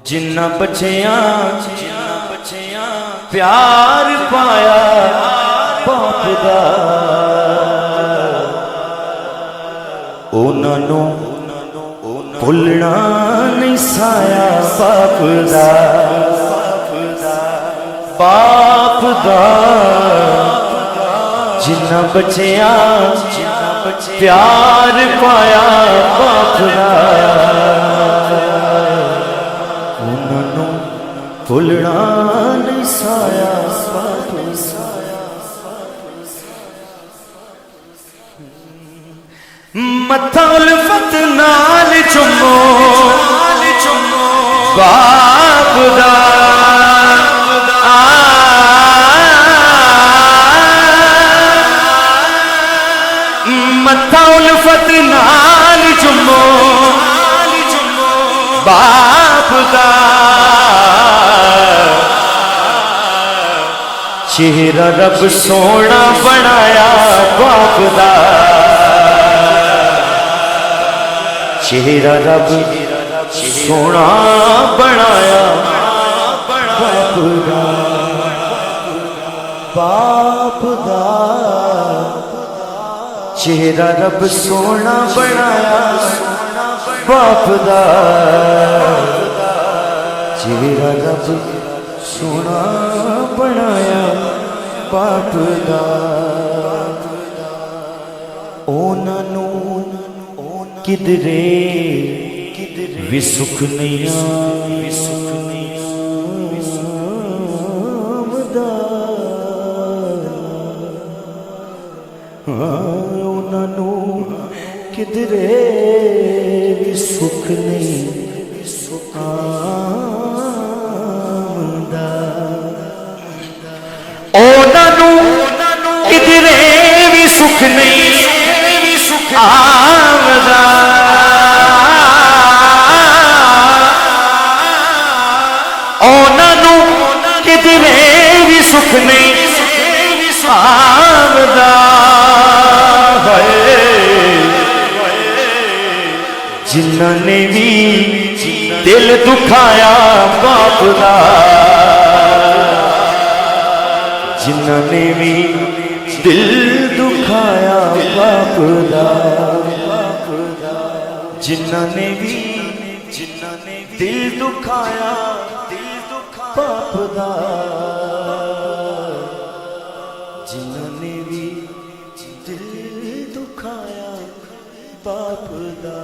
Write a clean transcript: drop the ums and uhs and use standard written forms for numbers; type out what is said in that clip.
जिन्ना बच्चियां प्यार पाया बाप दा उन्होंने भुलना नहीं साया बाप दा जिन्ना बच्चियां प्यार पाया बाप दा उन्होंने भुलना नहीं साया मत्था उल्फत नाल चुमो बाप दा मत्था उल्फत नाल चुमो बाप दा चेहरा रब सोना बनाया बाप दा चेहरा रब सोना बनाया बाप दा चेहरा रब सोना बनाया बाप दा चेहरा रब सोना बनाया बाप दा ओनानू किधरे भी सुख नहीं आमदा उन्होंने किधरे भी सुख नहीं आमदा उन्होंने किधरे भी सुख नहीं आमदा उन्होंने किधरे भी सुख नहीं आमदा जिन्होंने भी दिल दुखाया बाप दा जिन्होंने भी दिल दुखाया बाप दा जिन्होंने भी दिल दुखाया बाप दा जिन्होंने भी दिल दुखाया बाप दा।